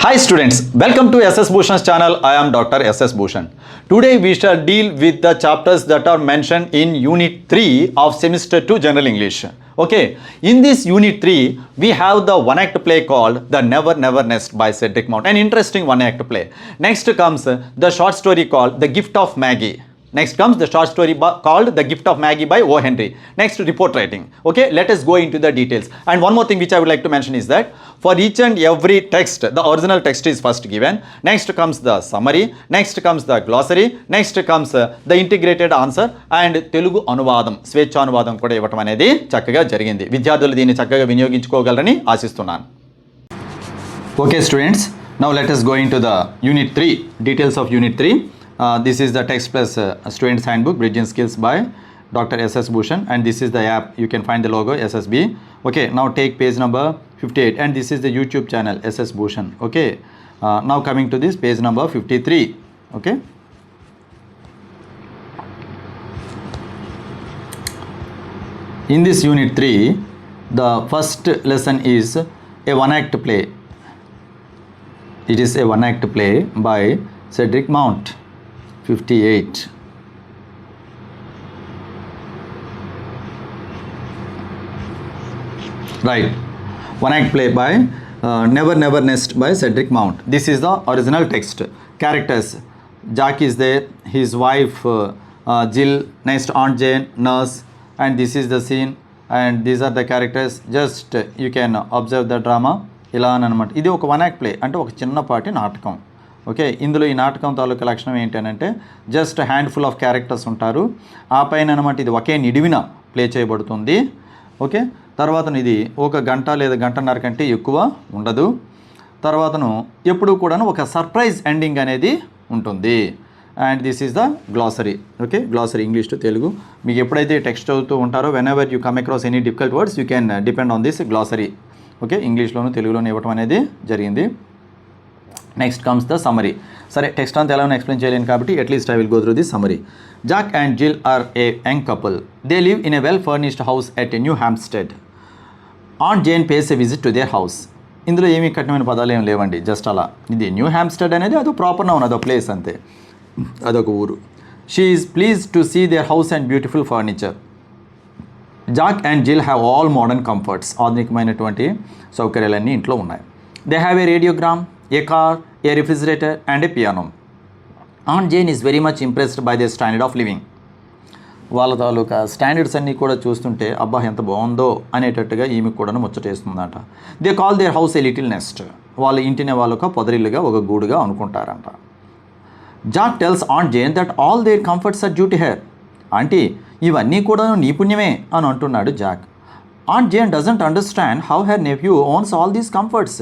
Hi students, welcome to SS Bhushan's channel. I am Dr. SS Bhushan. Today we shall deal with the chapters that are mentioned in Unit 3 of Semester 2 General English. Okay, in this Unit 3, we have the one-act play called The Never Never Nest by Cedric Mount. An interesting one-act play. Next comes the short story called The Gift of Maggie. Next comes the short story called The Gift of Maggie by O. Henry. Next, report writing. Okay, let us go into the details. And one more thing which I would like to mention is that for each and every text, the original text is first given. Next comes the summary. Next comes the glossary. Next comes the integrated answer and Telugu Anuvadam. Swechha Anuvadam kuda ivvatam anedi chakkaga jarigindi. Vidyarthulu deenni chakkaga vinyoginchukogalarani aasistunnan. Okay students, now let us go into the Unit 3, details of Unit 3. This is the text plus student's handbook bridging skills by Dr. SS Bhushan, and this is the app. You can find the logo SSB. Okay, now take page number 58, and this is the YouTube channel SS Bhushan. Okay, now coming to this page number 53. Okay, in this Unit 3, the first lesson is a one-act play. It is a one-act play by Cedric Mount. 58. Right, one act play by Never Never Nest by Cedric Mount. This is the original text. Characters: Jack is there, his wife Jill, next Aunt Jane, nurse, and this is the scene, and these are the characters. Just you can observe the drama. ఇలా అనమాట. ఇది ఒక one act play అంటే ఒక చిన్నపాటి నాటకం. Okay, ఇందులో ఈ నాటకం తాలూకా లక్షణం ఏంటంటే జస్ట్ హ్యాండ్ఫుల్ ఆఫ్ క్యారెక్టర్స్ ఉంటారు. ఆ పైన అనమాట ఇది ఒకే నిడివిన ప్లే చేయబడుతుంది. ఓకే, తర్వాతను ఇది ఒక గంట లేదా గంటన్నర కంటే ఎక్కువ ఉండదు. తర్వాతను ఎప్పుడు కూడా ఒక సర్ప్రైజ్ ఎండింగ్ అనేది ఉంటుంది. And this is the glossary. Okay, glossary English to Telugu. మీకు ఎప్పుడైతే టెక్స్ట్ చదువుతూ ఉంటారో whenever you come across any difficult words you can depend on this glossary. Okay, ఇంగ్లీష్లోను తెలుగులోను ఇవ్వటం అనేది జరిగింది. Next comes the summary. సరే, టెక్స్ట్ అంతా ఎలా ఎక్స్ప్లెయిన్ చేయలేను కాబట్టి at least I will go through the summary. Jack and Jill are a young couple. They live in a well furnished house at a New Hampstead. Aunt Jane pays a visit to their house. ఇందులో ఏమీ కఠినమైన పదాలు ఏమి లేవండి, just అలా. ఇది new హ్యాంప్స్టెడ్ అనేది అదొక ప్రాపర్ నౌన్, అదొక ప్లేస్ అంతే, అదొక ఊరు. She is please to see their house and beautiful furniture. Jack and Jill have all modern comforts. ఆధునికమైనటువంటి సౌకర్యాలన్నీ ఇంట్లో ఉన్నాయి. They have a radiogram, a car, a refrigerator and a piano. Aunt Jane is very much impressed by their standard of living. వాళ్ళ తాలూకా standards అన్నీ కూడా చూస్తుంటే అబ్బా ఎంత బాగుందో అనేటట్టుగా ఈమె కూడా ముచ్చటేస్తుందంట. They call their house a little nest. వాళ్ళ ఇంటిని వాళ్ళొక పొదరిల్లుగా ఒక గూడుగా అనుకుంటారంట. Jack tells aunt Jane that all their comforts are due to her. Aunty, ఇవన్నీ కూడా నైపుణ్యమే అని అంటున్నాడు జాక్. Aunt Jane doesn't understand how her nephew owns all these comforts.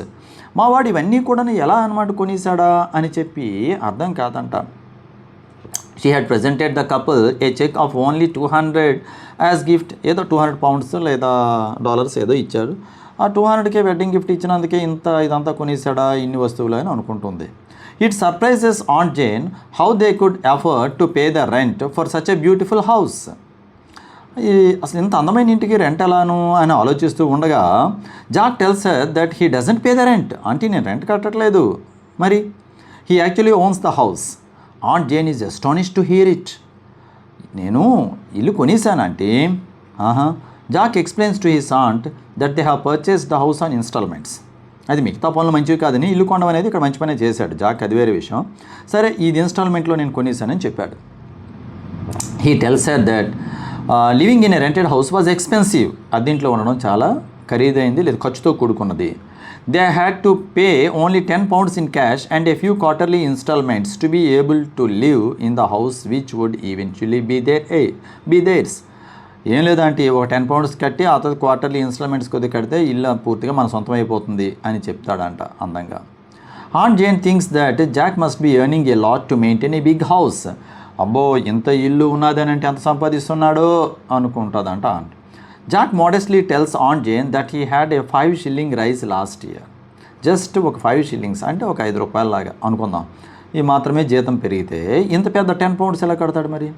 మా వాడు ఇవన్నీ కూడా ఎలా అనమాట కొనేసాడా అని చెప్పి అర్థం కాదంట. She had presented the couple a cheque of only 200 as gift. ఏదో 200 పౌండ్స్ లేదా డాలర్స్ ఏదో ఇచ్చారు. ఆ 200కే వెడ్డింగ్ గిఫ్ట్ ఇచ్చినందుకే ఇదంతా కొనేసాడా, ఇన్ని వస్తువులు అని అనుకుంటుంది. It surprises aunt Jane how they could afford to pay the rent for such a beautiful house. అసలు ఇంత అందమైన ఇంటికి రెంట్ ఎలాను అని ఆలోచిస్తూ ఉండగా Jack tells her that he doesn't pay the rent. అంటే నేను రెంట్ కట్టట్లేదు మరి. He actually owns the house. Aunt Jane is astonished to hear it. నేను ఇల్లు కొనేసానంటే. Jack explains to his aunt that they have purchased the house on instalments. అది మిగతా పనులు మంచివి కాదని ఇల్లు కొనడం అనేది ఇక్కడ మంచి పనే చేశాడు జాక్, అది వేరే విషయం. సరే, ఇది ఇన్స్టాల్మెంట్లో నేను కొనేసానని చెప్పాడు. He tells her that living in a rented house was expensive. అద్దీంట్లో ఉండడం చాలా ఖరీదైంది లేదా ఖర్చుతో కూడుకున్నది. They had to pay only 10 pounds in cash and a few quarterly instalments to be able to live in the house which would eventually be theirs. ఏం లేదంటే ఒక 10 pounds కట్టి ఆ తర్వాత క్వార్టర్లీ ఇన్స్టాల్మెంట్స్ కొద్ది కడితే ఇల్లు పూర్తిగా మన సొంతం అయిపోతుంది అని చెప్తాడంట అందంగా. Aunt Jane thinks that Jack must be earning a lot to maintain a big house. అబ్బో, ఇంత ఇల్లు ఉన్నదని అంటే ఎంత సంపాదిస్తున్నాడో అనుకుంటుందంట aunt. Jack modestly tells aunt Jane that he had a 5 shilling rise last year. Just ఒక 5 shillings అంటే ఒక 5 రూపాయలలాగా అనుకుందాం. ఈ మాత్రమే జీతం పెరిగితే ఇంత పెద్ద 10 pounds ఎలా కడతాడు మరి?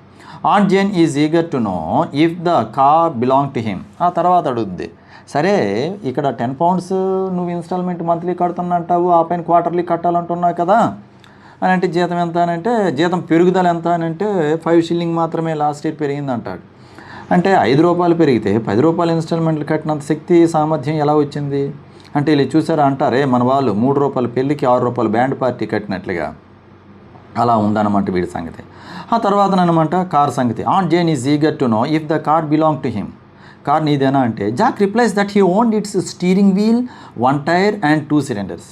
Aunt Jane is eager to know if the car belong to him. ఆ తర్వాత అడుగుద్ది, సరే ఇక్కడ 10 pounds నువ్వు ఇన్స్టాల్మెంట్ మంత్లీ కడుతున్నట్టావు, ఆ పైన క్వార్టర్లీ కట్టాలంటున్నావు కదా అని అంటే జీతం ఎంత అని అంటే జీతం పెరుగుదల ఎంత అని అంటే 5 shilling మాత్రమే లాస్ట్ ఇయర్ పెరిగింది అంటాడు. అంటే 5 రూపాయలు పెరిగితే 10 రూపాయలు ఇన్స్టాల్మెంట్లు కట్టినంత శక్తి సామర్థ్యం ఎలా వచ్చింది అంటే వీళ్ళు చూసారా అంటారే మన వాళ్ళు 3 రూపాయలు పెళ్ళికి 6 రూపాయలు బ్యాండ్ పార్టీ కట్టినట్లుగా అలా ఉందన్నమాట వీడి సంగతి. ఆ తర్వాత అనమాట కార్ సంగతి. Aunt Jane is eager to know if the car belong to him. Car నీదేనా అంటే Jack replies that he owned its steering wheel, 1 tire and 2 cylinders.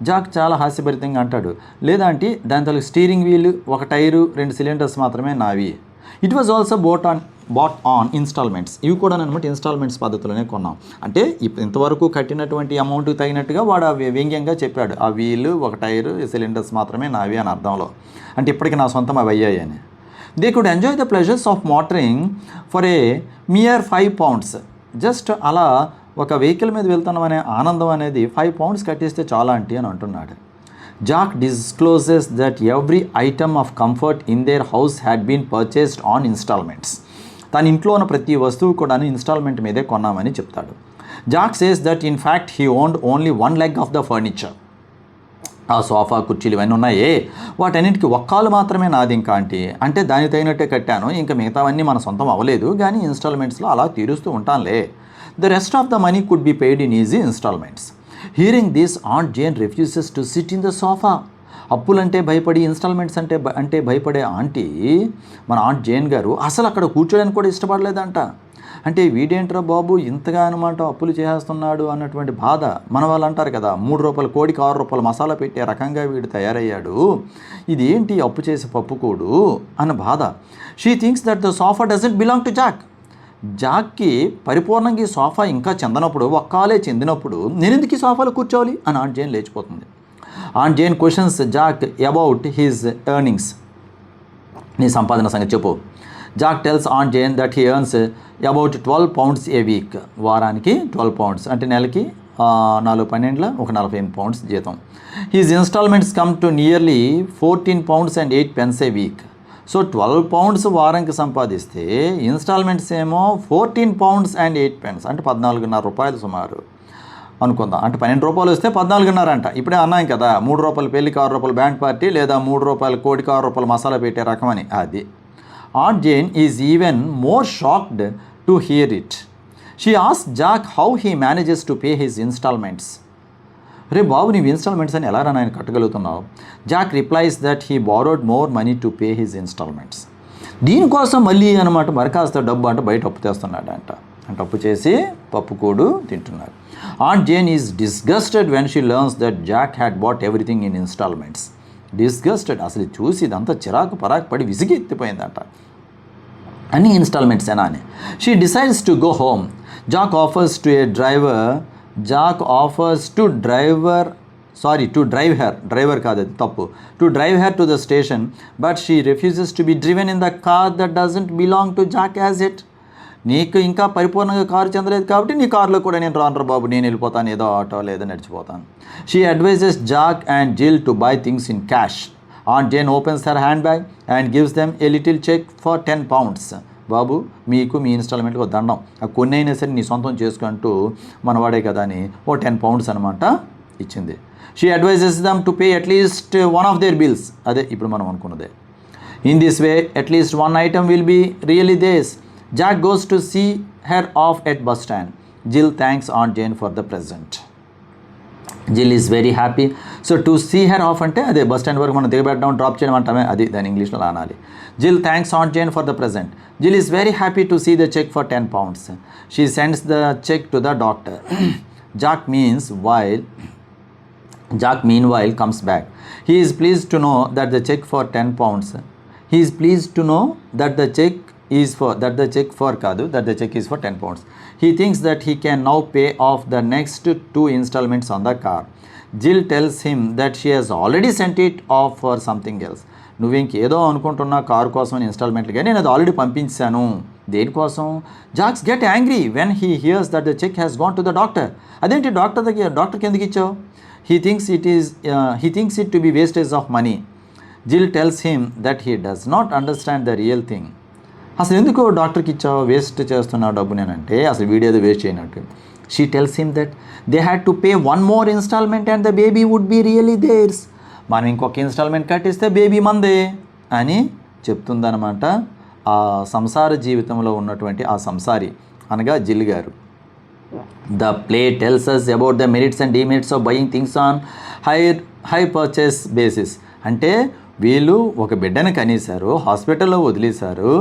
జాక్ చాలా హాస్యభరితంగా అంటాడు, లేదా అంటే దాని తల స్టీరింగ్ వీల్, 1 టైరు 2 cylinders మాత్రమే నావి. It was also bought on instalments. ఇవి కూడా అనమాట ఇన్స్టాల్మెంట్స్ పద్ధతిలోనే కొన్నాం. అంటే ఇంతవరకు కట్టినటువంటి అమౌంట్కి తగినట్టుగా వాడు వ్యంగ్యంగా చెప్పాడు, ఆ వీలు 1 టైరు cylinders మాత్రమే నావి అని అర్థంలో. అంటే ఇప్పటికి నా సొంతం అవి అయ్యాయి అని. They could enjoy the pleasures of motoring for a mere 5 pounds. జస్ట్ అలా ఒక వెహికల్ మీద వెళ్తున్నామనే ఆనందం అనేది 5 pounds కట్టేస్తే చాలా అంటే అని అంటున్నాడు. Jack discloses that every item of comfort in their house had been purchased on instalments. తన ఇంట్లో ఉన్న ప్రతి వస్తువు కూడా ఇన్స్టాల్మెంట్ మీదే కొన్నామని చెప్తాడు. Jack says that in fact he owned only 1 leg of the furniture. ఆ సోఫా కుర్చీలు ఇవన్నీ ఉన్నాయే వాటన్నిటికీ ఒక్కాలు మాత్రమే నాది ఇంకా అంటే దానికి తగినట్టే కట్టాను, ఇంకా మిగతావన్నీ మన సొంతం అవ్వలేదు కానీ ఇన్స్టాల్మెంట్స్లో అలా తీరుస్తూ ఉంటానులే. The rest of the money could be paid in easy instalments. Hearing this aunt Jane refuses to sit in the sofa. అప్పులంటే భయపడి ఇన్స్టాల్మెంట్స్ అంటే భయపడే ఆంటీ మన ఆంట్ జేన్ గారు అసలు అక్కడ కూర్చోడానికి కూడా ఇష్టపడలేదంట. అంటే వీడేంట్రా బాబు ఇంతగా అనమాట అప్పులు చేస్తున్నాడు అన్నటువంటి బాధ. మన వాళ్ళు అంటారు కదా 3 రూపాయల కోడికి 6 రూపాయల మసాలా పెట్టే రకంగా వీడు తయారయ్యాడు, ఇది ఏంటి అప్పు చేసే పప్పుకోడు అన్న బాధ. She thinks that the sofa doesn't belong to Jack. జాక్కి పరిపూర్ణంగా ఈ సోఫా ఇంకా చెందనప్పుడు, ఒక్కాలే చెందినప్పుడు నేను ఎందుకు ఈ సోఫాలో కూర్చోవాలి అని ఆంట్ జేన్ లేచిపోతుంది. Aunt Jane questions Jack about his earnings. నీ సంపాదన సంగతి చెప్పు. Jack tells aunt Jane that he earns about 12 pounds a week. వారానికి 12 pounds అంటే నెలకి 4/12 ఒక 48 pounds జీతం. His instalments come to nearly 14 pounds and 8 pence a week. So 12 pounds వారానికి సంపాదిస్తే ఇన్స్టాల్మెంట్స్ ఏమో 14 pounds and 8 pence అంటే 14.5 రూపాయలు సుమారు అనుకుందాం. అంటే 12 రూపాయలు వస్తే 14.5 అంట. ఇప్పుడే అన్నాం కదా 3 రూపాయల పెళ్ళికి 6 రూపాయలు బ్యాండ్ పార్టీ లేదా 3 రూపాయల కోడికి 6 రూపాయలు మసాలా పెట్టే రకమని అది. Aunt Jane is even more shocked to hear it. She asks Jack how he manages to pay his installments. రే బాబు నీవు ఇన్స్టాల్మెంట్స్ అని ఎలా ఆయన కట్టగలుగుతున్నావు? Jack replies that he borrowed more money to pay his instalments. దీనికోసం మళ్ళీ అనమాట మరికాస్త డబ్బు అంటే బయట అప్పు చేస్తున్నాడు అంటే అప్పు చేసి పప్పుకూడు తింటున్నాడు. Aunt Jane is disgusted when she learns that Jack had bought everything in instalments. Disgusted అసలు చూసి ఇదంతా చిరాకు పరాకు పడి విసిగి ఎత్తిపోయిందంట. అన్ని ఇన్స్టాల్మెంట్స్ ఏనా అని. She decides to go home. Jack offers to drive her driver కాదు అది తప్పు, to drive her to the station but she refuses to be driven in the car that doesn't belong to Jack as it. నీకు ఇంకా పరిపూర్ణంగా car చెందలేదు కాబట్టి నీ కారులో కూడా నేను రాను బాబు, నేను వెళ్ళిపోతాను, ఏదో ఆటో లేదా నడిచిపోతాను. She advises Jack and Jill to buy things in cash. Aunt Jane opens her hand bag and gives them a little cheque for 10 pounds. బాబు మీకు మీ ఇన్స్టాల్మెంట్కి దండం, ఆ కొన్ని అయినా సరే నీ సొంతం చేసుకుంటూ మనవాడే కదా అని 10 pounds అనమాట ఇచ్చింది. She advises them to pay at least one of their bills. అదే ఇప్పుడు మనం అనుకున్నదే. In this way at least one item will be really theirs. Jack goes to see her off at bus stand. Jill thanks Aunt Jane for the present. Jill is very happy. So to see her off అంటే అదే bus stand వరకు మనం దిగబెట్టడం drop చేయడం అంటామే అది దాని ఇంగ్లీష్లో అనాలి. Jill thanks Aunt Jane for the present. Jill is very happy to see the check for 10 pounds. She sends the check to the doctor. Jack meanwhile comes back. He is pleased to know that the check for 10 pounds. He is pleased to know that the check is for 10 pounds. He thinks that he can now pay off the next 2 installments on the car. Jill tells him that she has already sent it off for something else. నువ్వు ఇంకేదో అనుకుంటున్నా car కోసం ఇన్స్టాల్మెంట్లుగా నేను అది already పంపించాను. దేనికోసం? Jack's get angry when he hears that the cheque has gone to the doctor. అదేంటి డాక్టర్కి ఎందుకు ఇచ్చావు? He thinks it to be wastage of money. Jill tells him that he does not understand the real thing. అసలు ఎందుకు డాక్టర్కి ఇచ్చావు, waste చేస్తున్నావు డబ్బు నేనంటే అసలు వీడియోది waste చేయనట్టు. She tells him that they had to pay one more installment and the baby would be really theirs. మనం ఇంకొక ఇన్స్టాల్మెంట్ కట్టిస్తే బేబీ మందే అని చెప్తుందనమాట ఆ సంసార జీవితంలో ఉన్నటువంటి ఆ సంసారి అనగా జిల్ గారు. The play tells us about the merits and demerits of buying things on high purchase basis. అంటే వీళ్ళు ఒక బిడ్డను కనీసారు, హాస్పిటల్లో వదిలేశారు,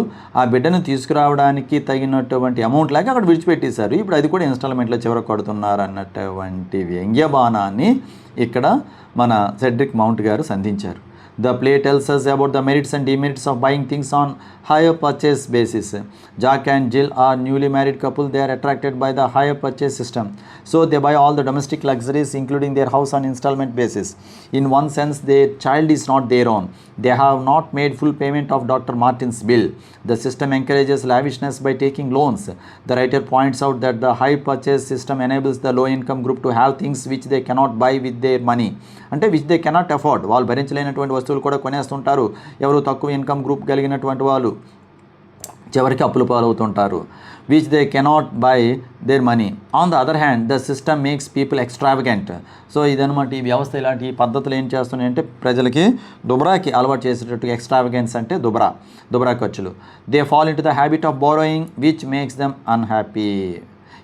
ఆ బిడ్డను తీసుకురావడానికి తగినటువంటి అమౌంట్ లాగా అక్కడ విడిచిపెట్టేశారు, ఇప్పుడు అది కూడా ఇన్స్టాల్మెంట్లో చివరకు కడుతున్నారు అన్నటువంటి వ్యంగ్యబాణాన్ని ఇక్కడ మన సెడ్రిక్ మౌంట్ గారు సంధించారు. The play tells us about the merits and demerits of buying things on higher purchase basis. Jack and Jill are newly married couple. They are attracted by the higher purchase system. So they buy all the domestic luxuries including their house on installment basis. In one sense, their child is not their own. They have not made full payment of Dr. Martin's bill. The system encourages lavishness by taking loans. The writer points out that the high purchase system enables the low income group to have things which they cannot buy with their money. అంటే which they cannot afford, వాళ్ళు భరించలేనటువంటి వస్తువులు కూడా కొనేస్తుంటారు. ఎవరు తక్కువ income group కలిగినటువంటి వాళ్ళు చివరికి అప్పులు పాలవుతుంటారు. Which they cannot buy their money. On the other hand the system makes people extravagant. So ఇదనమాట ఈ వ్యవస్థ, ఇలాంటి పద్ధతులు ఏం చేస్తున్నాయంటే ప్రజలకి దుబ్రాకి అలవాటు చేసేటట్టుగా, ఎక్స్ట్రావగెన్స్ అంటే దుబ్రా ఖర్చులు. They fall in to the habit of borrowing which makes them unhappy.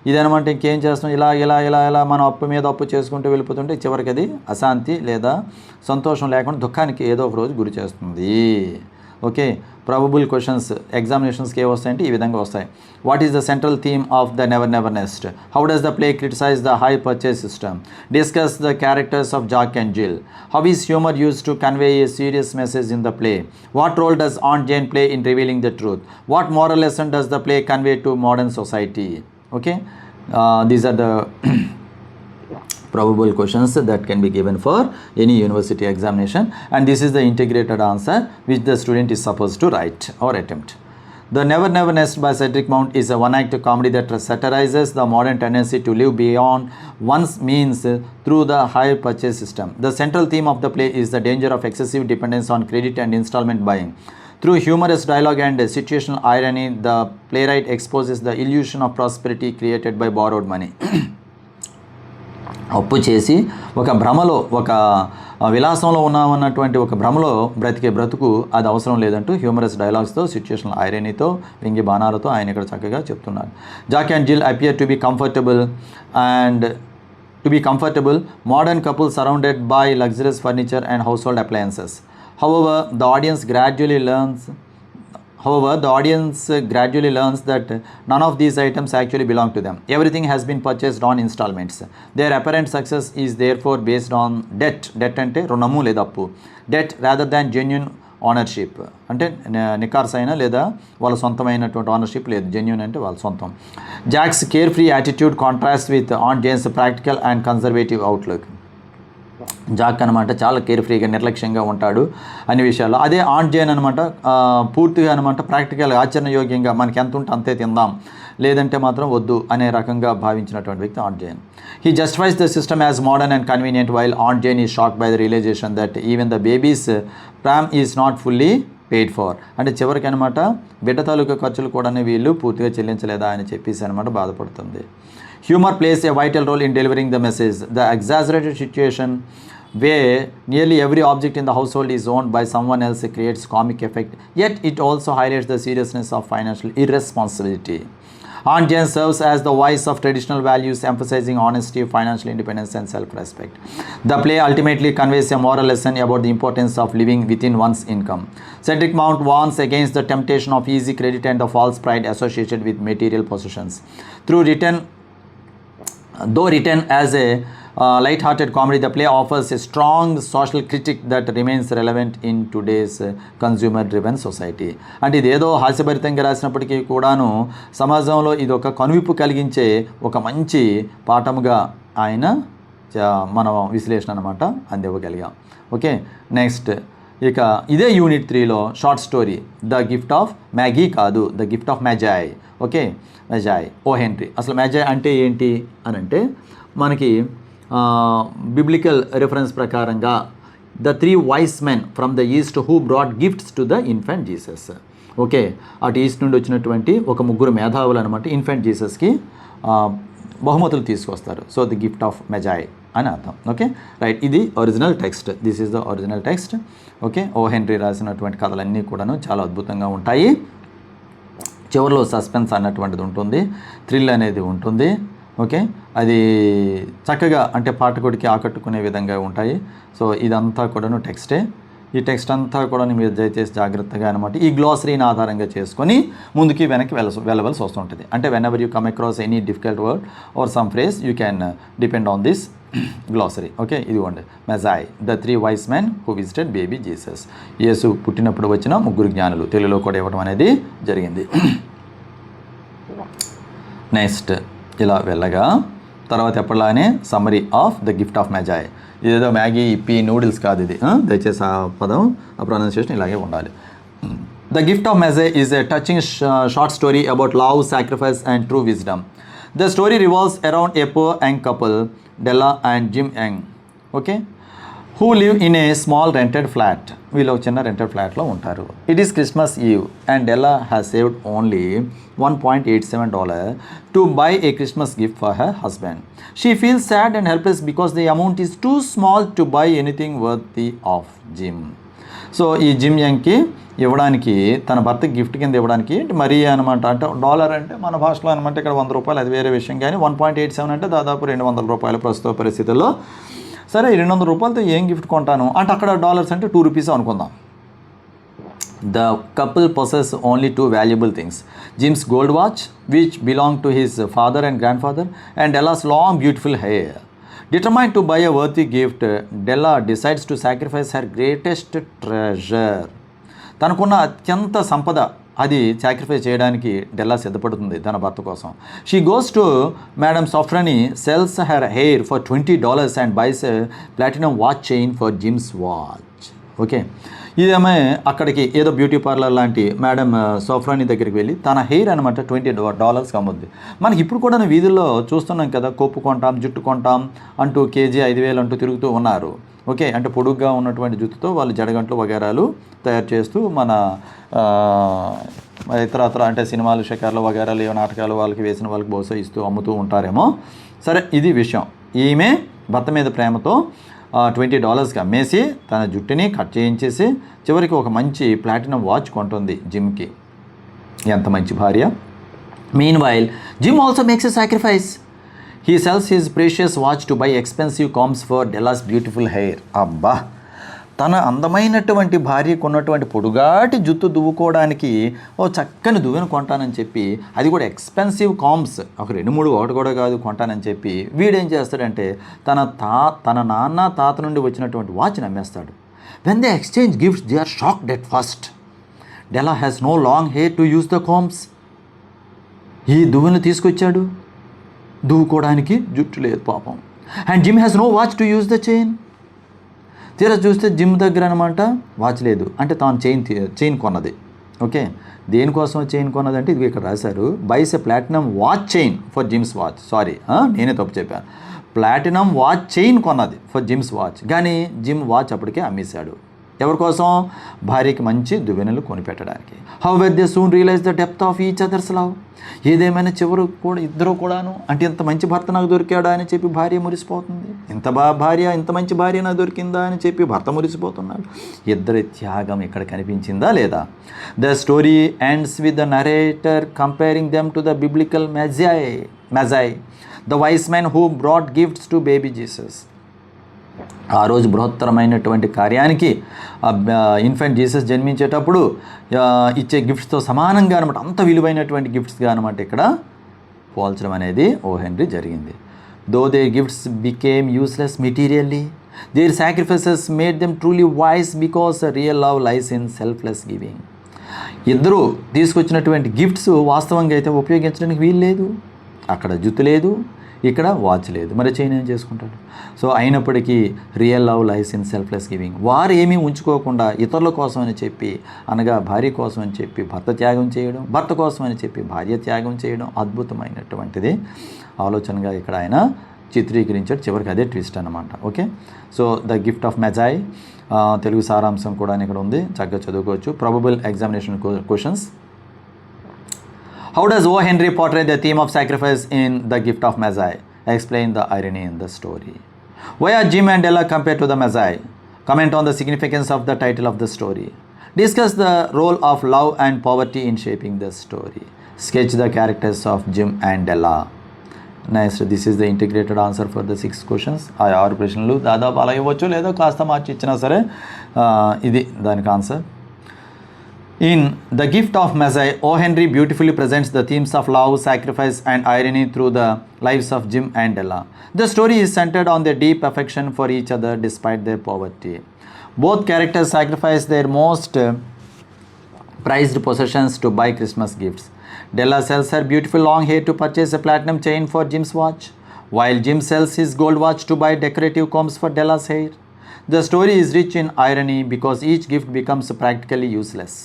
ఇదనమాట ఇంకేం చేస్తాం, ఇలా మనం అప్పు మీద అప్పు చేసుకుంటూ వెళ్ళిపోతుంటే చివరికి అది అశాంతి లేదా సంతోషం లేకుండా దుఃఖానికి ఏదో ఒక రోజు గురి చేస్తుంది. ఓకే, ప్రాబబుల్ క్వశ్చన్స్ ఎగ్జామినేషన్స్కి ఏ వస్తాయంటే ఈ విధంగా వస్తాయి. What is the central theme of the never nest? How does the play criticise the hire purchase system? Discuss the characters of Jack and Jill. How is humour use to convey a serious message in the play? What role does aunt Jane play in revealing the truth? What moral lesson does the play convey to modern society? Okay, these are the probable questions that can be given for any university examination, and this is the integrated answer which the student is supposed to write or attempt. The Never Nest by Cedric Mount is a one-act comedy that satirizes the modern tendency to live beyond one's means through the high purchase system. The central theme of the play is the danger of excessive dependence on credit and installment buying. Through humorous dialogue and situational irony, the playwright exposes the illusion of prosperity created by borrowed money. అప్పు చేసి ఒక భ్రమలో, ఒక విలాసంలో ఉన్నామన్నటువంటి ఒక భ్రమలో బ్రతికే బ్రతుకు అది అవసరం లేదంటూ హ్యూమరస్ డైలాగ్స్తో, సిచ్యుయేషనల్ ఐరనీతో, వ్యంగ్య బాణాలతో ఆయన ఇక్కడ చక్కగా చెప్తున్నారు. జాక్ అండ్ జిల్ appear to be comfortable modern couple surrounded by luxurious furniture and household appliances. However, the audience gradually learns that none of these items actually belong to them. Everything has been purchased on installments. Their apparent success is therefore based on debt ante runamu leda appu, debt rather than genuine ownership. అంటే నికార్సైన లేదా వాళ్ళ సొంతమైనటువంటి ownership లేదు, genuine అంటే వాళ్ళ సొంతం. Jack's care free attitude contrast with aunt Jane's practical and conservative outlook. Jack అనమాట చాలా care ఫ్రీగా, నిర్లక్ష్యంగా ఉంటాడు అన్ని విషయాల్లో. అదే ఆంట్ జేన్ అనమాట పూర్తిగా అనమాట ప్రాక్టికల్, ఆచరణయోగ్యంగా మనకి ఎంత ఉంటే అంతే తిందాం, లేదంటే మాత్రం వద్దు అనే రకంగా భావించినటువంటి వ్యక్తి aunt Jane. He justifies the system as modern and convenient, while Aunt Jane is shocked by the realization that even the baby's pram is not fully paid for. అంటే చివరికి అనమాట బిడ్డ తాలూకా ఖర్చులు కూడా వీళ్ళు పూర్తిగా చెల్లించలేదా అని చెప్పేసి అనమాట బాధపడుతుంది. Humor plays a vital role in delivering the message. The exaggerated situation where nearly every object in the household is owned by someone else creates comic effect, yet it also highlights the seriousness of financial irresponsibility. Aunt Jane serves as the voice of traditional values, emphasizing honesty, financial independence, and self-respect. The play ultimately conveys a moral lesson about the importance of living within one's income. Cedric Mount warns against the temptation of easy credit and the false pride associated with material possessions. Though written as a light-hearted comedy, the play offers a strong social critique that remains relevant in today's consumer-driven society. అంటే ఇదేదో హాస్యభరితంగా రాసినప్పటికీ కూడాను సమాజంలో ఇది ఒక కనువిప్పు కలిగించే ఒక మంచి పాఠముగా ఆయన మనం విశ్లేషణ అనమాట అందివ్వగలిగాం. ఓకే, నెక్స్ట్ ఇక ఇదే యూనిట్ 3లో short story the gift of Maggie కాదు, the gift of Magi. Okay, Magi O Henry. అసలు మ్యాజాయ్ అంటే ఏంటి అని అంటే మనకి బిబ్లికల్ రెఫరెన్స్ ప్రకారంగా the 3 wise men from the east who brought gifts to the infant Jesus. Okay, అటు ఈస్ట్ నుండి వచ్చినటువంటి ఒక 3 మేధావులు అనమాట ఇన్ఫెంట్ జీసస్కి బహుమతులు తీసుకొస్తారు. సో ది గిఫ్ట్ ఆఫ్ మెజాయ్ అని అర్థం. ఓకే రైట్, ఇది original text. This is the original text. Okay, oh henry రాసినటువంటి కథలన్నీ కూడాను చాలా అద్భుతంగా ఉంటాయి. చివరిలో సస్పెన్స్ అన్నటువంటిది ఉంటుంది, థ్రిల్ అనేది ఉంటుంది. ఓకే, అది చక్కగా అంటే పాఠకుడికి ఆకట్టుకునే విధంగా ఉంటాయి. సో ఇదంతా కూడాను టెక్స్టే. ఈ టెక్స్ట్ అంతా కూడా మీరు దయచేసి జాగ్రత్తగా అనమాట ఈ గ్లాసరీని ఆధారంగా చేసుకొని ముందుకి వెనక్కి వెళ్ళవలసి వస్తుంటుంది. అంటే whenever you come across any difficult word or some phrase you can depend on this glossary. Okay, ఇదిగోండి Magi, the 3 wise men who visited baby Jesus. యేసు పుట్టినప్పుడు వచ్చిన 3 జ్ఞానులు, తెలుగులో కూడా ఇవ్వడం అనేది జరిగింది. నెక్స్ట్ ఇలా వెళ్ళగా తర్వాత ఎప్పటిలానే summary of the gift of Magi. ఇదేదో మ్యాగీ ఇప్పి నూడిల్స్ కాదు ఇది, దయచేసి ఆ పదం ఆ ప్రొనౌన్సియేషన్ ఇలాగే ఉండాలి. The gift of Magi is a touching short story about love, sacrifice and true wisdom. The story revolves around a poor young couple, Della and Jim young, okay, who live in a small rented flat. వీళ్ళు ఒక చిన్న rented ఫ్లాట్లో ఉంటారు. It is Christmas eve and Della has saved only $1.87 to buy a Christmas gift for her husband. She feels sad and helpless because the amount is too small to buy anything worthy of Jim. So ఈ gym యంగ్కి ఇవ్వడానికి, తన భర్తకి gift కింద ఇవ్వడానికి మరీ అనమాట. అంటే $1 అంటే మన భాషలో అనమాట, ఇక్కడ $100 అది వేరే విషయం. కానీ 1.87 అంటే దాదాపు $200 ప్రస్తుత పరిస్థితుల్లో. సరే, $200 ఏం గిఫ్ట్ కొంటాను అంటే అక్కడ డాలర్స్ అంటే $2 అనుకుందాం. The couple possess only 2 valuable things: Jim's gold watch, which belonged to his father and grandfather, and Della's long beautiful hair. Determined to buy a worthy gift, Della decides to sacrifice her greatest treasure. తనకున్న అత్యంత సంపద అది sacrifice చేయడానికి డెల్లా సిద్ధపడుతుంది తన భర్త కోసం. She goes to madam Safrani, sells her hair for $20 and buys platinum watch chain for Jim's watch. Okay, ఇదేమో అక్కడికి ఏదో బ్యూటీ పార్లర్ లాంటి మేడం సోఫ్రాని దగ్గరికి వెళ్ళి తన హెయిర్ అనమాట $20 అమ్ముద్ది. మనకి ఇప్పుడు కూడా వీధుల్లో చూస్తున్నాం కదా, కొప్పు కొంటాం, జుట్టు కొంటాం అంటూ కేజీ 5,000 అంటూ తిరుగుతూ ఉన్నారు. ఓకే, అంటే పొడుగ్గా ఉన్నటువంటి జుట్టుతో వాళ్ళు జడగంటలు వగేరాలు తయారు చేస్తూ మన ఇతరత్ర అంటే సినిమాలు, షికార్లు వగేరాలు, ఏ నాటకాలు వాళ్ళకి వేసిన వాళ్ళకి బహుశా ఇస్తూ అమ్ముతూ ఉంటారేమో. సరే, ఇది విషయం. ఈమె భర్త మీద ప్రేమతో $20కి అమ్మేసి తన జుట్టుని కట్ చేయించేసి చివరికి ఒక మంచి ప్లాటినం వాచ్ కొంటుంది జిమ్కి. ఎంత మంచి భార్య. Mean while gym also makes a sacrifice. He sells his precious watch to buy expensive combs for Della's beautiful hair. అబ్బా, తన అందమైనటువంటి భార్యకు ఉన్నటువంటి పొడుగాటి జుట్టు దువ్వుకోవడానికి ఓ చక్కని దువ్వెను కొంటానని చెప్పి, అది కూడా ఎక్స్పెన్సివ్ కాంబ్స్, ఒక 2-3 ఒకటి కూడా కాదు కొంటానని చెప్పి వీడేం చేస్తాడంటే తన నాన్న తాత నుండి వచ్చినటువంటి వాచ్ని అమ్మేస్తాడు. When they exchange gifts they are shocked at first. Della has no long hair to use the combs. ఈ దువ్వెను తీసుకొచ్చాడు, దువ్వుకోవడానికి జుట్టు లేదు పాపం. And Jim has no watch to use the chain. తీరా చూస్తే జిమ్ దగ్గర అనమాట వాచ్ లేదు. అంటే తాను చైన్ కొన్నది. ఓకే, దేనికోసం చైన్ కొన్నది అంటే ఇది ఇక్కడ రాశారు, buys a platinum watch chain for Jim's watch. Sorry, నేనే తప్పు చెప్పాను. ప్లాటినం వాచ్ చైన్ కొన్నది ఫర్ జిమ్స్ వాచ్, కానీ జిమ్ వాచ్ అప్పటికే అమ్మేశాడు. ఎవరి కోసం? భార్యకి మంచి దువ్వెనలు కొనిపెట్టడానికి. How were they soon realise the depth of each others love. ఏదేమైనా చివరు కూడా ఇద్దరు కూడాను అంటే ఇంత మంచి భర్త నాకు దొరికాడా అని చెప్పి భార్య మురిసిపోతుంది. ఇంత మంచి భార్య నాకు దొరికిందా అని చెప్పి భర్త మురిసిపోతున్నాడు. ఇద్దరి త్యాగం ఇక్కడ కనిపించిందా లేదా? The story ends with the narrator comparing them to the biblical Magi, the wise men who brought gifts to baby Jesus. ఆ రోజు బృహత్తరమైనటువంటి కార్యానికి ఇన్ఫెంట్ జీసస్ జన్మించేటప్పుడు ఇచ్చే గిఫ్ట్స్తో సమానంగా అనమాట, అంత విలువైనటువంటి గిఫ్ట్స్గా అనమాట ఇక్కడ పోల్చడం అనేది ఓ హెన్రీ జరిగింది. Though their gifts became useless materially, their sacrifices made them truly wise because real love lies in selfless giving. ఇద్దరు తీసుకొచ్చినటువంటి గిఫ్ట్స్ వాస్తవంగా అయితే ఉపయోగించడానికి వీలు లేదు. అక్కడ జుత్తు లేదు, ఇక్కడ వాచ్ లేదు, మరి చైన్ ఏం చేసుకుంటాడు? సో అయినప్పటికీ real love lies in selfless giving. వారు ఏమీ ఉంచుకోకుండా ఇతరుల కోసం అని చెప్పి, అనగా భార్య కోసం అని చెప్పి భర్త త్యాగం చేయడం, భర్త కోసం అని చెప్పి భార్య త్యాగం చేయడం అద్భుతమైనటువంటిది ఆలోచనగా ఇక్కడ ఆయన చిత్రీకరించాడు. చివరికి అదే ట్విస్ట్ అనమాట. Okay, so the gift of Magi Telugu సారాంశం కూడా ఇక్కడ ఉంది, చక్కగా చదువుకోవచ్చు. Probable examination questions. How does O. Henry portray the theme of sacrifice in The Gift of Magi? Explain the irony in the story. Why are Jim and Ella compared to the Magi? Comment on the significance of the title of the story. Discuss the role of love and poverty in shaping the story. Sketch the characters of Jim and Ella. Next, this is the integrated answer for the 6 questions. ఆ 6 ప్రశ్నలు దాదాపు అలా ఇవ్వచ్చు లేదా కాస్త మార్చి ఇచ్చినా సరే ఇది దానికి answer. In The Gift of Magi, O. Henry beautifully presents the themes of love, sacrifice and irony through the lives of Jim and Ella. The story is centered on their deep affection for each other despite their poverty. Both characters sacrifice their most prized possessions to buy Christmas gifts. Della sells her beautiful long hair to purchase a platinum chain for Jim's watch, while Jim sells his gold watch to buy decorative combs for Della's hair. The story is rich in irony because each gift becomes practically useless.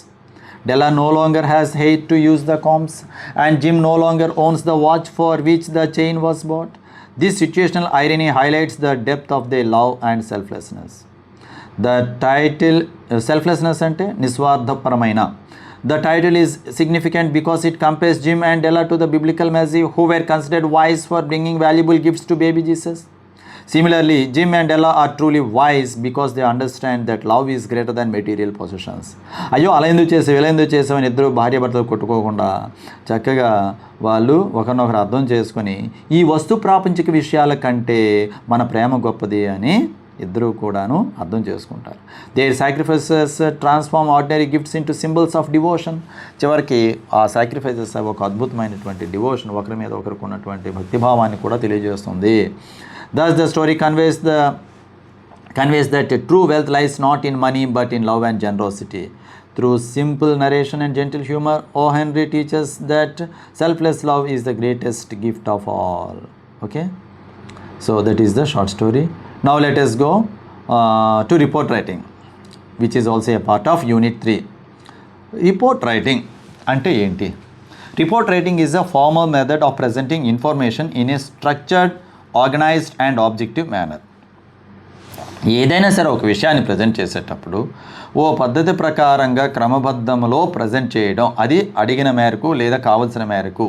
Della no longer has hair to use the combs, and Jim no longer owns the watch for which the chain was bought. This situational irony highlights the depth of their love and selflessness. The title selflessness ante niswardhaparamayna. The title is significant because it compares Jim and Ella to the biblical Magi who were considered wise for bringing valuable gifts to baby Jesus. Similarly, Jim and Ella are truly wise because they understand that love is greater than material possessions. అయ్యో అలా ఎందుకు చేసావు ఇలా ఎందుకు చేసావని ఇద్దరు భార్య భర్తలు కొట్టుకోకుండా చక్కగా వాళ్ళు ఒకరినొకరు అర్థం చేసుకొని ఈ వస్తు ప్రాపంచిక విషయాల కంటే మన ప్రేమ గొప్పది అని ఇద్దరు కూడాను అర్థం చేసుకుంటారు. Their sacrifices transform ordinary gifts into symbols of devotion. చివరికి ఆ సాక్రిఫైసెస్ ఒక అద్భుతమైనటువంటి డివోషన్, ఒకరి మీద ఒకరికి ఉన్నటువంటి భక్తిభావాన్ని కూడా తెలియజేస్తుంది. Thus the story conveys that true wealth lies not in money but in love and generosity. Through simple narration and gentle humor, O. Henry teaches that selfless love is the greatest gift of all. Okay, so that is the short story. Now let us go to report writing, which is also a part of Unit 3. Report writing ante enti? Report writing is a formal method of presenting information in a structured, organised and objective manner. ఏదైనా సరే ఒక విషయాన్ని present చేసేటప్పుడు ఓ పద్ధతి ప్రకారంగా క్రమబద్ధంలో present చేయడం, అది అడిగిన మేరకు లేదా కావలసిన మేరకు.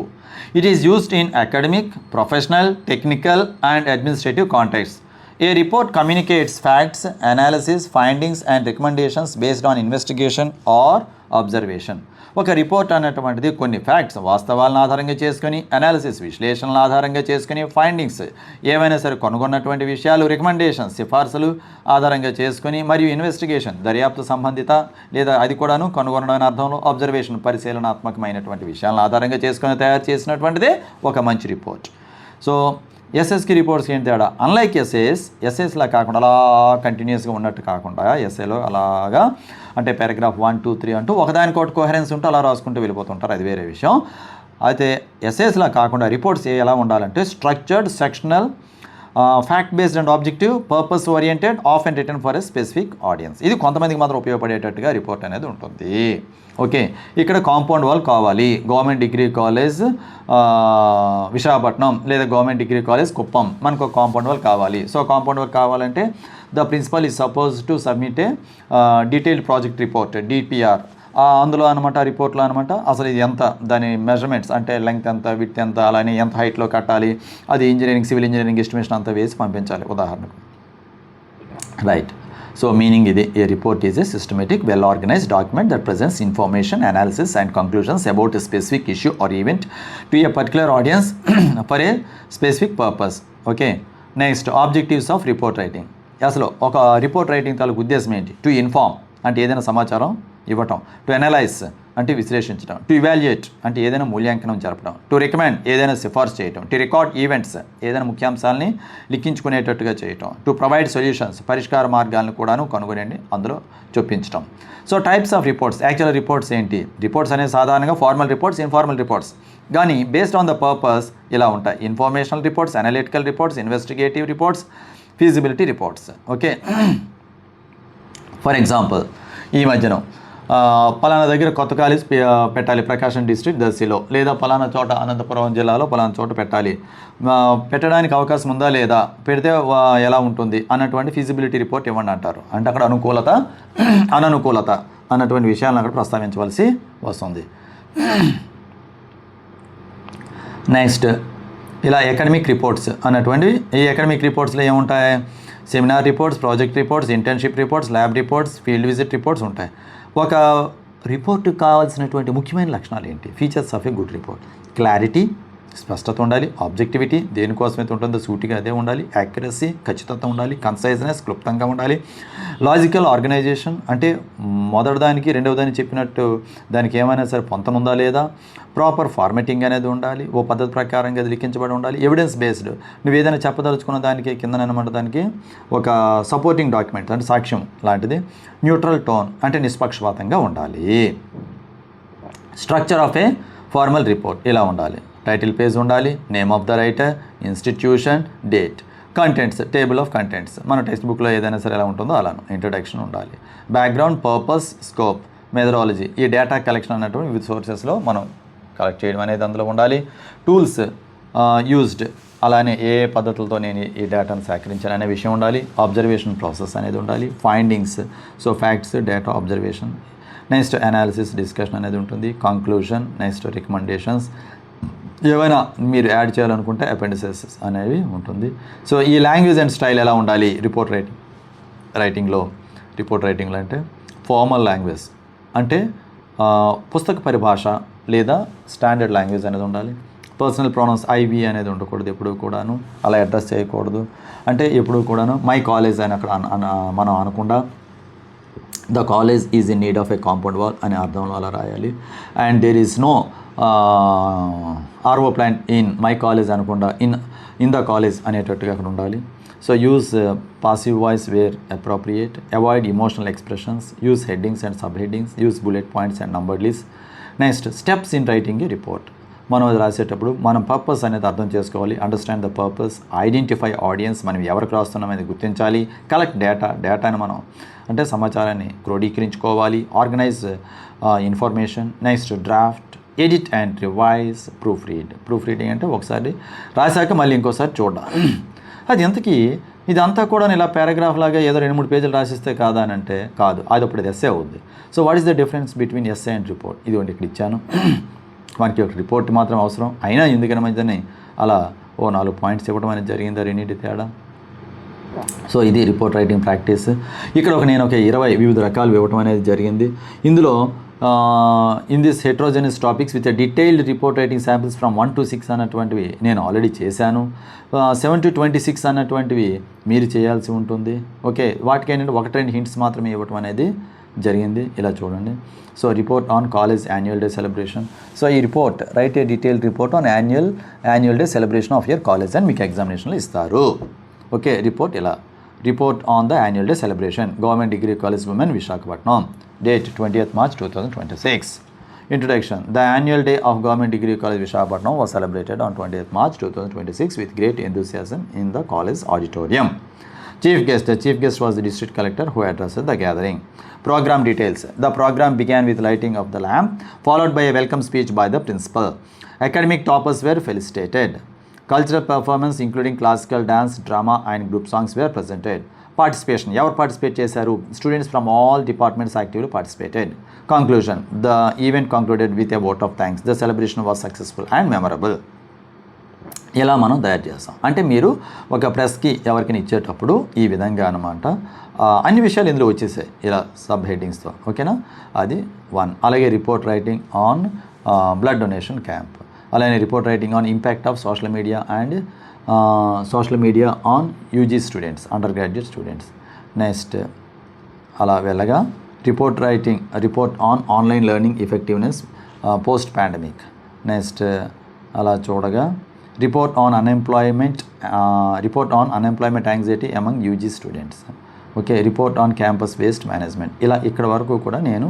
It is used in academic, professional, technical and administrative contexts. A report communicates facts, analysis, findings and recommendations based on investigation or observation. ఒక రిపోర్ట్ అన్నటువంటిది కొన్ని ఫ్యాక్ట్స్, వాస్తవాలను ఆధారంగా చేసుకొని, అనాలిసిస్, విశ్లేషణల ఆధారంగా చేసుకొని, ఫైండింగ్స్, ఏవైనా సరే కనుగొన్నటువంటి విషయాలు, రికమెండేషన్స్, సిఫార్సులు ఆధారంగా చేసుకొని, మరియు ఇన్వెస్టిగేషన్, దర్యాప్తు సంబంధిత లేదా అది కూడాను కనుగొనడం అర్థంలో అబ్జర్వేషన్, పరిశీలనాత్మకమైనటువంటి విషయాలను ఆధారంగా చేసుకొని తయారు చేసినటువంటిదే ఒక మంచి రిపోర్ట్. సో ఎస్ఎస్కి రిపోర్ట్స్కి ఏంటి తేడా? అన్లైక్ ఎస్ఎస్లా కాకుండా అలా కంటిన్యూస్గా ఉన్నట్టు కాకుండా, ఎస్ఏలో అలాగా అంటే పారాగ్రాఫ్ 1, 2, 3 అంటూ ఒకదానికోటి కోహరెన్స్ ఉంటూ అలా రాసుకుంటూ వెళ్ళిపోతుంటారు, అది వేరే విషయం. అయితే ఎస్ఎస్లా కాకుండా రిపోర్ట్స్ ఎలా ఉండాలంటే structured, sectional, fact based and objective, purpose oriented, ఆఫ్ అండ్ written for a specific audience. ఇది కొంతమందికి మాత్రం ఉపయోగపడేటట్టుగా రిపోర్ట్ అనేది ఉంటుంది. ఓకే, ఇక్కడ కాంపౌండ్ వాల్ కావాలి, గవర్నమెంట్ డిగ్రీ కాలేజ్ విశాఖపట్నం లేదా గవర్నమెంట్ డిగ్రీ కాలేజ్ కుప్పం, మనకు ఒక కాంపౌండ్ వాల్ కావాలి. సో కాంపౌండ్ వాల్ కావాలంటే the principal is suppose to submit a detailed project report, DPR. అందులో అనమాట రిపోర్ట్లో అనమాట అసలు ఇది ఎంత, దాని మెజర్మెంట్స్ అంటే లెంగ్త్ ఎంత, విడ్త్ ఎంత, అలానే ఎంత హైట్లో కట్టాలి, అది ఇంజనీరింగ్, సివిల్ ఇంజనీరింగ్ ఎస్టిమేషన్ అంతా వేసి పంపించాలి ఉదాహరణకు. రైట్. సో మీనింగ్ ఇది, a report is a systematic, well organised document that presents information, analysis and conclusions about a specific issue or event to a particular audience for a specific purpose. Okay, next objectives of report writing. అసలు ఒక report writing తాలూకు ఉద్దేశం ఏంటి? To inform అంటే ఏదైనా సమాచారం ఇవ్వటం, to analyse అంటే విశ్లేషించడం, టు ఇవాల్యుయేట్ అంటే ఏదైనా మూల్యాంకనం జరపడం, టు రికమెండ్ ఏదైనా సిఫార్సు చేయటం, టు రికార్డ్ ఈవెంట్స్ ఏదైనా ముఖ్యాంశాలని లిఖించుకునేటట్టుగా చేయటం, టు ప్రొవైడ్ సొల్యూషన్స్ పరిష్కార మార్గాలను కూడాను కనుగొనండి అందులో చొప్పించడం. So types of reports, actual reports ఏంటి? రిపోర్ట్స్ అనేవి సాధారణంగా ఫార్మల్ రిపోర్ట్స్, ఇన్ఫార్మల్ రిపోర్ట్స్, కానీ బేస్డ్ ఆన్ ద పర్పస్ ఇలా ఉంటాయి. Informational reports, analytical reports, investigative reports, feasibility reports. Okay, for example ఈ మధ్యన పలానా దగ్గర కొత్త కాలేజ్ పెట్టాలి ప్రకాశం డిస్ట్రిక్ట్ దర్శిలో, లేదా పలానా చోట అనంతపురం జిల్లాలో పలానా చోట పెట్టాలి, పెట్టడానికి అవకాశం ఉందా లేదా, పెడితే ఎలా ఉంటుంది అన్నటువంటి ఫీజిబిలిటీ రిపోర్ట్ ఇవ్వండి అంటారు. అంటే అక్కడ అనుకూలత, అననుకూలత అన్నటువంటి విషయాలను అక్కడ ప్రస్తావించవలసి వస్తుంది. నెక్స్ట్ ఇలా అకాడమిక్ రిపోర్ట్స్ అన్నటువంటివి. ఈ అకాడమిక్ రిపోర్ట్స్లో ఏముంటాయి? Seminar reports, project reports, internship reports, lab reports, field visit reports ఉంటాయి. ఒక రిపోర్ట్కి కావాల్సినటువంటి ముఖ్యమైన లక్షణాలు ఏంటి? Features of a good report: clarity, స్పష్టత ఉండాలి, ఆబ్జెక్టివిటీ, దేనికోసమైతే ఉంటుందో సూటిగా అదే ఉండాలి, యాక్యురసీ, ఖచ్చితత్వం ఉండాలి, కన్సైజ్నెస్, క్లుప్తంగా ఉండాలి, లాజికల్ ఆర్గనైజేషన్, అంటే మొదటి దానికి రెండవ దానికి చెప్పినట్టు దానికి ఏమైనా సరే పొంతన ఉందా లేదా, ప్రాపర్ ఫార్మాటింగ్ అనేది ఉండాలి, ఓ పద్ధతి ప్రకారంగా అది లిఖించబడి ఉండాలి, ఎవిడెన్స్ బేస్డ్, నువ్వు ఏదైనా చెప్పదలుచుకున్న దానికి కిందనమాట దానికి ఒక సపోర్టింగ్ డాక్యుమెంట్ అంటే సాక్ష్యం లాంటిది, న్యూట్రల్ టోన్ అంటే నిష్పక్షపాతంగా ఉండాలి, structure of A formal report ఇలా ఉండాలి, టైటిల్ పేజ్ ఉండాలి, name of the writer, institution, date, contents, table of contents మన టెక్స్ట్ బుక్లో ఏదైనా సరే ఎలా ఉంటుందో అలాను, ఇంట్రడక్షన్ ఉండాలి, బ్యాక్గ్రౌండ్, పర్పస్, స్కోప్, మెథడాలజీ, ఈ డేటా కలెక్షన్ అన్నటువంటి వివిధ సోర్సెస్లో మనం కలెక్ట్ చేయడం అనేది అందులో ఉండాలి, టూల్స్ యూజ్డ్, అలానే ఏ పద్ధతులతో నేను ఈ డేటాను సేకరించాను అనే విషయం ఉండాలి, అబ్జర్వేషన్ ప్రాసెస్ అనేది ఉండాలి, findings, so facts, data observation, next analysis, discussion అనేది ఉంటుంది, కంక్లూషన్, నెక్స్ట్ రికమెండేషన్స్, ఏవైనా మీరు యాడ్ చేయాలనుకుంటే అపెండిసెస్ అనేవి ఉంటుంది. సో ఈ లాంగ్వేజ్ అండ్ స్టైల్ ఎలా ఉండాలి రిపోర్ట్ రైటింగ్లో అంటే ఫార్మల్ లాంగ్వేజ్ అంటే పుస్తక పరిభాష లేదా స్టాండర్డ్ లాంగ్వేజ్ అనేది ఉండాలి, పర్సనల్ ప్రొనౌన్స్ ఐవి అనేది ఉండకూడదు ఎప్పుడు కూడాను, అలా అడ్రస్ చేయకూడదు, అంటే ఎప్పుడు కూడాను మై కాలేజ్ అని అక్కడ మనం అనకుండా the college is in need of a compound wall అనే అర్థంలో అలా రాయాలి, and there is no RO plant in my college అనకుండా ఇన్ ద కాలేజ్ అనేటట్టుగా అక్కడ ఉండాలి. So use passive voice where appropriate, avoid emotional expressions, use headings and sub headings, use bullet points and numbered list. Next steps in writing a report, మనం అది రాసేటప్పుడు మనం purpose అనేది అర్థం చేసుకోవాలి, understand the purpose, identify audience, మనం ఎవరికి రాస్తున్నాం అనేది గుర్తించాలి, కలెక్ట్ డేటాని మనం అంటే సమాచారాన్ని క్రోడీకరించుకోవాలి, organise information, next draft, edit and revise, proof reading అంటే ఒకసారి రాశాక మళ్ళీ ఇంకోసారి చూడడం. అది ఎంతకీ ఇదంతా కూడా ఇలా పారాగ్రాఫ్ లాగా ఏదో 2-3 పేజీలు రాసిస్తే కాదా అని అంటే కాదు, అది అప్పుడు ఎస్సే అవుద్ది. So what is the difference between essay and report? ఇదిగోండి ఇక్కడ ఇచ్చాను, మనకి ఒక రిపోర్ట్ మాత్రం అవసరం, అయినా ఎందుకని మధ్యని అలా 4 పాయింట్స్ ఇవ్వడం అనేది జరిగిందా రెండింటి తేడా. సో ఇది రిపోర్ట్ రైటింగ్ ప్రాక్టీస్. ఇక్కడ నేను ఒక 20 వివిధ రకాలు ఇవ్వడం అనేది జరిగింది. ఇందులో in this heterogeneous topics with detailed report writing samples from 1 to 6 అన్నటువంటివి నేను ఆల్రెడీ చేశాను. 7 to 26 అన్నటువంటివి మీరు చేయాల్సి ఉంటుంది. ఓకే, వాటికి ఏంటంటే 1-2 హింట్స్ మాత్రమే ఇవ్వటం అనేది జరిగింది. ఇలా చూడండి. So report on college annual day celebration. So ఈ report write a detailed report on annual day celebration of your college అని మీకు ఎగ్జామినేషన్లో ఇస్తారు. ఓకే, రిపోర్ట్ ఇలా report on the annual day celebration government degree college women Visakhapatnam, date 20th March 2026. Introduction. The annual day of Government Degree College Visakhapatnam was celebrated on 20th March 2026 with great enthusiasm in the college auditorium. Chief guest. The chief guest was the district collector who addressed the gathering. Program details. The program began with lighting of the lamp, followed by a welcome speech by the principal. Academic toppers were felicitated. Cultural performance including classical dance, drama and group songs were presented. Participation. ఎవరు participate చేశారు? Students from all departments actively participated. Conclusion. The event concluded with a vote of thanks. The celebration was successful and memorable. ఇలా మనం తయారు చేస్తాం. అంటే మీరు ఒక ప్రెస్కి ఎవరికైనా ఇచ్చేటప్పుడు ఈ విధంగా అనమాట అన్ని విషయాలు ఇందులో వచ్చేసాయి ఇలా సబ్ హెడ్డింగ్స్తో. ఓకేనా, అది 1. అలాగే report writing on blood donation camp, అలానే report writing on impact of social media and social media on UG students, under graduate students. Next అలా వెళ్ళగా report on online learning effectiveness post pandemic. Next అలా చూడగా report on unemployment anxiety among UG students. Okay, report on campus waste management. ఇలా ఇక్కడ వరకు కూడా నేను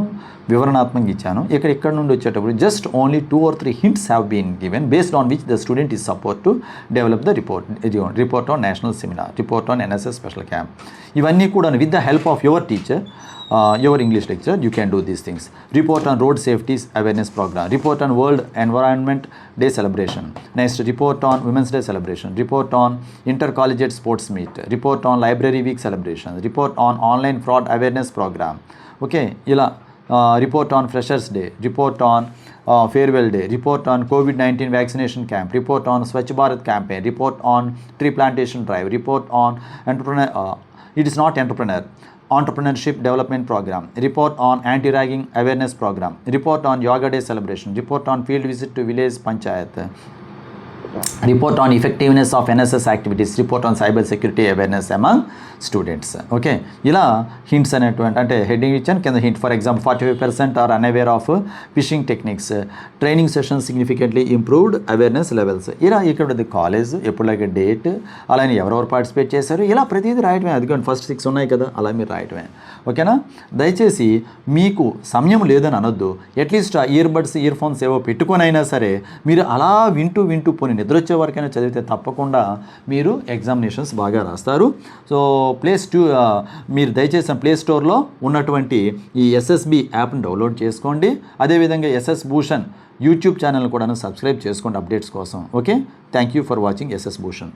వివరణాత్మకంగా ఇచ్చాను. ఇక్కడ నుండి వచ్చేటప్పుడు just only 2 or 3 hints have been given based on which the student is supposed to develop the report on national seminar, report on NSS special camp. ఇవన్నీ కూడా with the help of your teacher, your English lecture, you can do these things. Report on road safety awareness program, report on World Environment Day celebration. Next, report on Women's Day celebration, report on intercollegiate sports meet, report on library week celebration, report on online fraud awareness program. Okay, ila report on freshers day, report on farewell day, report on COVID-19 vaccination camp, report on Swachh Bharat campaign, report on tree plantation drive, report on it is not entrepreneurship development program, report on anti-ragging awareness program, report on yoga day celebration, report on field visit to village panchayat, report on effectiveness of NSS activities, report on cyber security awareness among students. Okay, ఇలా hints అనేటువంటి అంటే heading ఇచ్చాను, కింద hint for example 45% are unaware of phishing techniques, training session significantly improved awareness levels. ఇలా ఇక్కడ college ఎప్పుడులాగే date, అలానే ఎవరెవరు participate చేశారు, ఇలా ప్రతిదీ రాయటమే. అదిగోండి ఫస్ట్ 6 ఉన్నాయి కదా, అలా మీరు రాయటమే. ఓకేనా, దయచేసి మీకు సమయం లేదని అనొద్దు. అట్లీస్ట్ ఆ ఇయర్ ఫోన్స్ ఏవో పెట్టుకొని సరే మీరు అలా వింటూ పోనీ నిద్ర వచ్చే వరకైనా చదివితే తప్పకుండా మీరు ఎగ్జామినేషన్స్ బాగా రాస్తారు. సో మీరు దయచేసి ప్లే స్టోర్లో ఉన్నటువంటి ఈ ఎస్ఎస్బి యాప్ని డౌన్లోడ్ చేసుకోండి. అదేవిధంగా ఎస్ఎస్ భూషణ్ యూట్యూబ్ ఛానల్ కూడా సబ్స్క్రైబ్ చేసుకోండి అప్డేట్స్ కోసం. Okay, thank you for watching SS Bhushan.